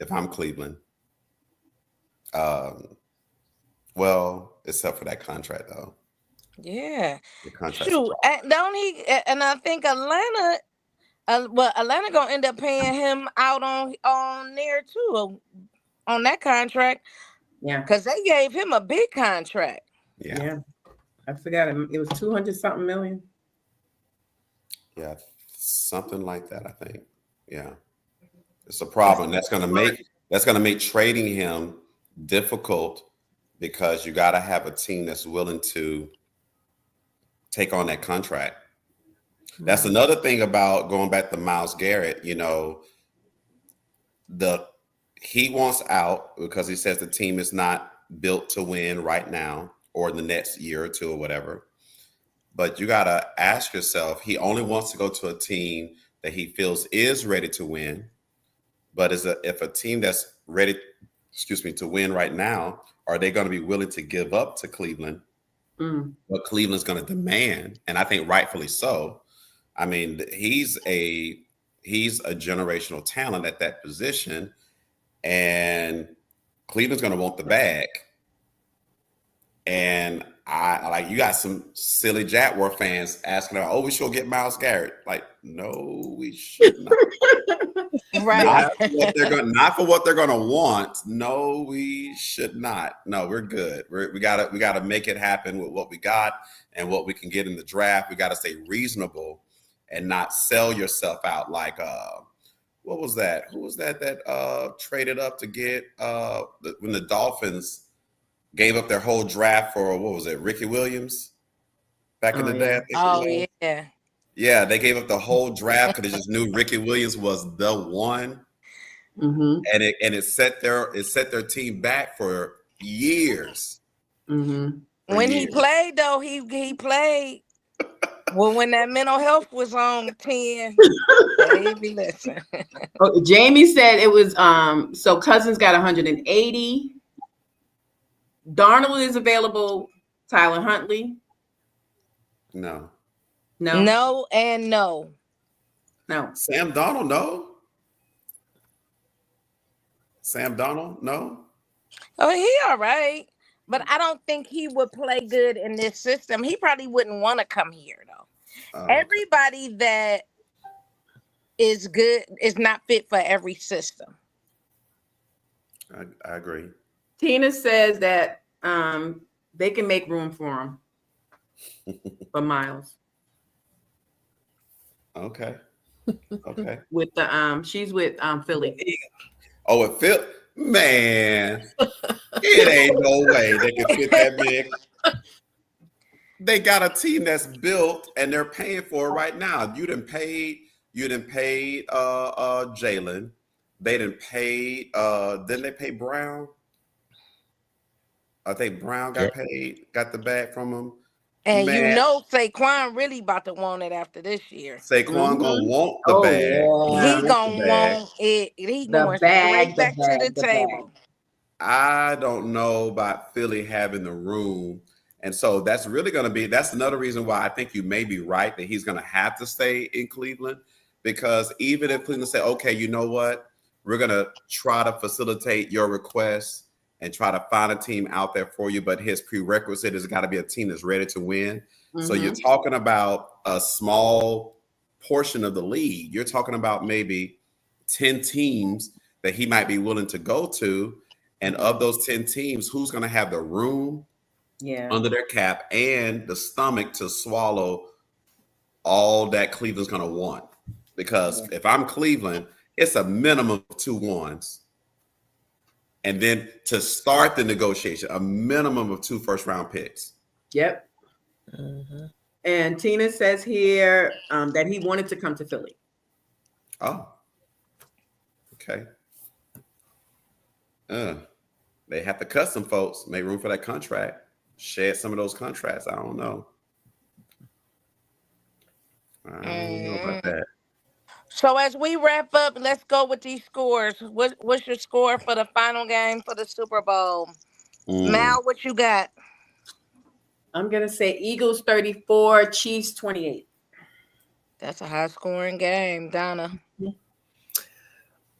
if I'm Cleveland. Well, except for that contract though. Yeah. Shoot, don't he? And I think Atlanta gonna end up paying him out on there too, on that contract. Yeah, because they gave him a big contract. Yeah. I forgot it was 200 something million. Yeah, something like that. I think. Yeah, it's a problem. That's gonna make trading him difficult because you got to have a team that's willing to take on that contract. That's another thing about going back to Myles Garrett. He wants out because he says the team is not built to win right now or in the next year or two or whatever. But you got to ask yourself, he only wants to go to a team that he feels is ready to win. But if a team that's ready, to win right now, are they going to be willing to give up to Cleveland? What Cleveland's going to demand, and I think rightfully so. I mean, he's a generational talent at that position, and Cleveland's going to want the bag. And I like you got some silly Jaguar fans asking, "Oh, we should get Myles Garrett." Like, no, we should not. Right. Not for what they're gonna want. No, we should not. No, we're good. We gotta make it happen with what we got and what we can get in the draft. We gotta stay reasonable and not sell yourself out like what was that? Who was that traded up to get when the Dolphins gave up their whole draft for what was it, Ricky Williams back in the day? I think Oh yeah. Yeah, they gave up the whole draft because they just knew Ricky Williams was the one, and it set their team back for years. When he played though, he played. Well, when that mental health was on 10, baby, listen. Oh, Jamie said it was so Cousins got 180. Darnold is available. Tyler Huntley. No. No and no. Sam Darnold, no. Sam Darnold, no. Oh, he all right. But I don't think he would play good in this system. He probably wouldn't want to come here though. Everybody that is good is not fit for every system. I agree. Tina says that they can make room for him for Myles. Okay. With the she's with Philly. Oh, it Phil, man, it ain't no way they can fit that big. They got a team that's built and they're paying for it right now. You done paid Jalen. They done paid didn't they pay Brown? I think Brown got paid, got the bag from him. And you know Saquon really about to want it after this year. Saquon gonna want the bag. He gonna want it. He going straight back to the table. I don't know about Philly having the room. And so that's another reason why I think you may be right that he's going to have to stay in Cleveland, because even if Cleveland say, okay, you know what, we're going to try to facilitate your request and try to find a team out there for you, but his prerequisite has got to be a team that's ready to win. So you're talking about a small portion of the league. You're talking about maybe 10 teams that he might be willing to go to. And of those 10 teams, who's going to have the room under their cap and the stomach to swallow all that Cleveland's going to want? Because if I'm Cleveland, it's a minimum of 2 ones. And then to start the negotiation, a minimum of 2 first-round picks. Yep. And Tina says here that he wanted to come to Philly. Oh. Okay. They have to cut some folks, make room for that contract, shed some of those contracts. I don't know. I don't know about that. So as we wrap up, let's go with these scores. What's your score for the final game for the Super Bowl? Mal, what you got? I'm going to say Eagles 34, Chiefs 28. That's a high-scoring game, Donna.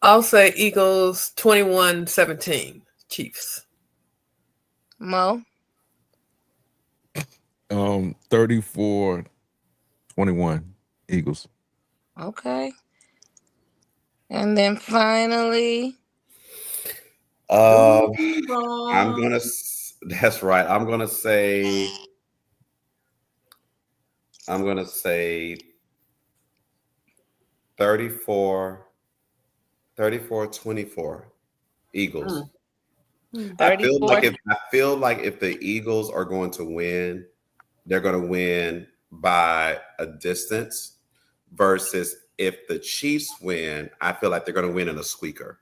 I'll say Eagles 21-17, Chiefs. Mo? 34-21, Eagles. Okay. And then finally, that's right. I'm gonna say 34-24 Eagles. I feel like if the Eagles are going to win, they're going to win by a distance, versus if the Chiefs win, I feel like they're going to win in a squeaker.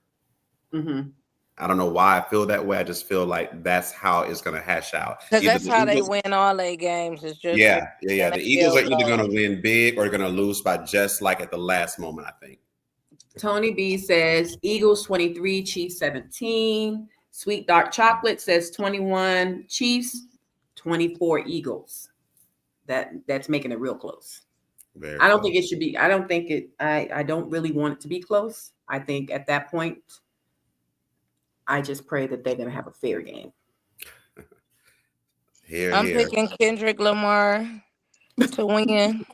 I don't know why I feel that way. I just feel like that's how it's going to hash out. Because that's how they win all their games. It's just The Eagles are either going to win big or they're going to lose by just like at the last moment, I think. Tony B says Eagles 23, Chiefs 17. Sweet Dark Chocolate says 21 Chiefs, 24 Eagles. That's making it real close. I don't think it should be. I don't think it. I don't really want it to be close. I think at that point, I just pray that they're going to have a fair game. Here, I'm here. picking Kendrick Lamar to win.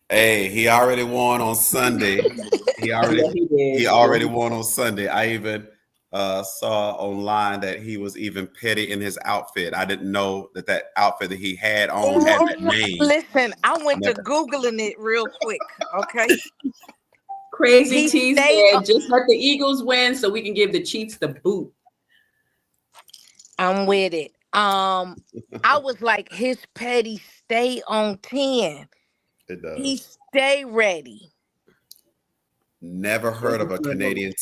Hey, he already won on Sunday. He already Yeah, he did. he already won on Sunday. I even saw online that he was even petty in his outfit. I didn't know that outfit that he had on had that name. Listen, I went to Never. Googling it real quick. Okay. Crazy He T stayed said, up- just let the Eagles win so we can give the Chiefs the boot. I'm with it. I was like, his petty stay on 10. It He does. stay ready. Never heard of a Canadian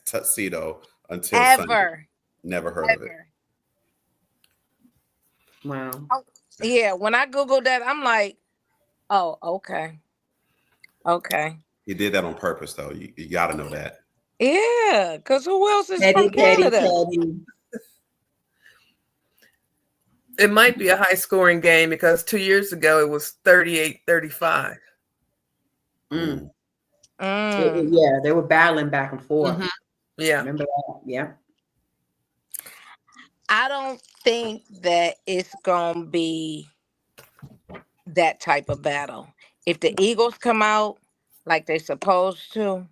tuxedo until Sunday. Ever. Never heard of it. Ever. Wow. Yeah, when I Googled that, I'm like, oh, okay. Okay. He did that on purpose, though. You got to know that. Yeah, because who else is Petty, from petty, Canada? petty. It might be a high scoring game because 2 years ago it was 38-35. Mm. Mm. Yeah, they were battling back and forth. Mhm. Yeah. Remember that? Yeah. I don't think that it's going to be that type of battle. If the Eagles come out like they're supposed to,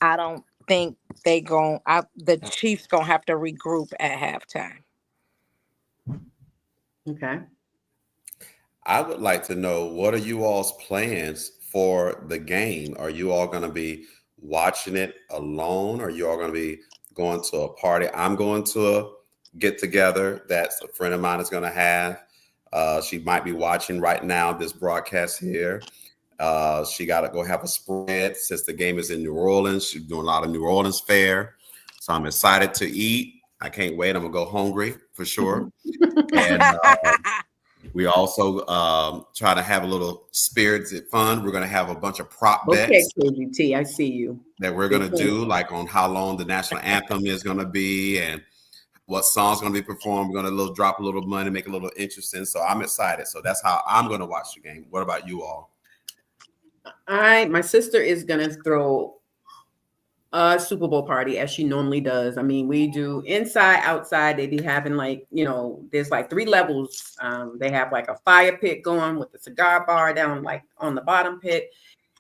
I don't think the Chiefs going to have to regroup at halftime. Okay. I would like to know, what are you all's plans for the game? Are you all going to be watching it alone? Are you all going to be going to a party? I'm going to a get together that's a friend of mine is going to have. She might be watching right now this broadcast here. She got to go have a spread since the game is in New Orleans. She's doing a lot of New Orleans fare. So I'm excited to eat. I can't wait. I'm going to go hungry for sure. And we also try to have a little spirits and fun. We're going to have a bunch of prop Okay, bets KGT, I see you. that we're going to do, like on how long the national anthem is going to be and what song's going to be performed. We're going to drop a little money, make it a little interesting. So I'm excited. So that's how I'm going to watch the game. What about you all? My sister is going to throw a Super Bowl party as she normally does. I mean, we do inside, outside. They be having there's like 3 levels. They have like a fire pit going with the cigar bar down like on the bottom pit.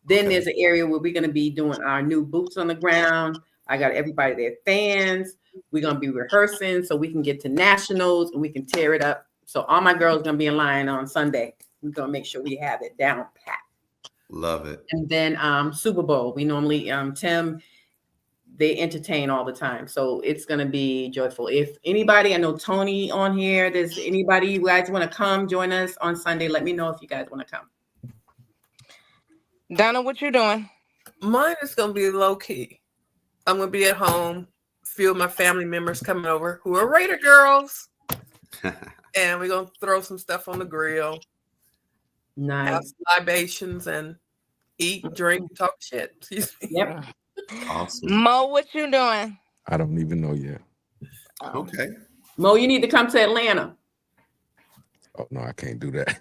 Then there's an area where we're going to be doing our new boots on the ground. I got everybody there, fans. We're going to be rehearsing so we can get to nationals and we can tear it up. So all my girls going to be in line on Sunday. We're going to make sure we have it down pat. Love it. And then Super Bowl. We normally, Tim, they entertain all the time. So it's going to be joyful. If anybody, I know Tony on here, there's anybody you guys want to come join us on Sunday, let me know if you guys want to come. Donna, what you doing? Mine is going to be low key. I'm going to be at home. Few of my family members coming over who are Raider girls. And we're going to throw some stuff on the grill. Have Nice. libations and eat, drink, talk shit. Yep. Awesome. Mo, what you doing? I don't even know yet. Okay. Mo, you need to come to Atlanta. Oh no, I can't do that.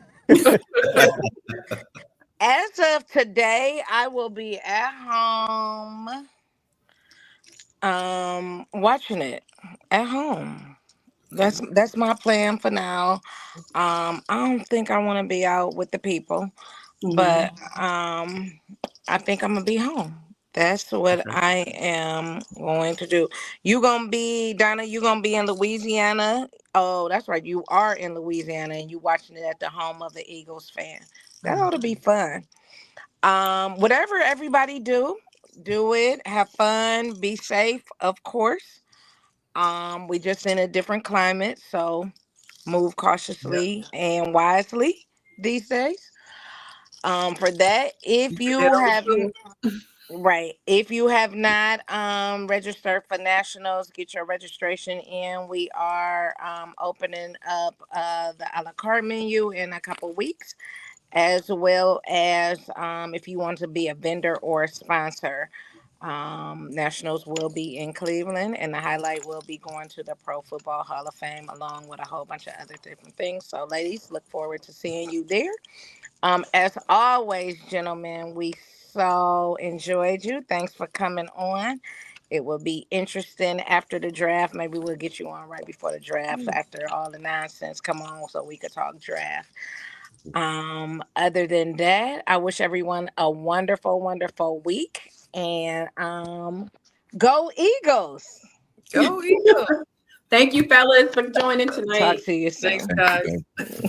As of today, I will be at home watching it at home. That's my plan for now. I don't think I want to be out with the people, but I think I'm gonna be home. That's what I am going to do. You gonna be, Donna, you gonna be in Louisiana. Oh, that's right. You are in Louisiana and you watching it at the home of the Eagles fan. That ought to be fun. Whatever everybody do it. Have fun. Be safe, of course. We just in a different climate, so move cautiously and wisely these days. For that, if you haven't, right, if you have not registered for nationals, get your registration in. We are opening up the a la carte menu in a couple weeks, as well as if you want to be a vendor or a sponsor. Nationals will be in Cleveland, and the highlight will be going to the Pro Football Hall of Fame, along with a whole bunch of other different things. So, ladies, look forward to seeing you there. As always, gentlemen, we so enjoyed you. Thanks for coming on. It will be interesting after the draft. Maybe we'll get you on right before the draft after all the nonsense come on so we could talk draft. Other than that, I wish everyone a wonderful, wonderful week, and go Eagles. Go Eagles. Thank you, fellas, for joining tonight. Talk to you soon. Thanks, guys. Thank you.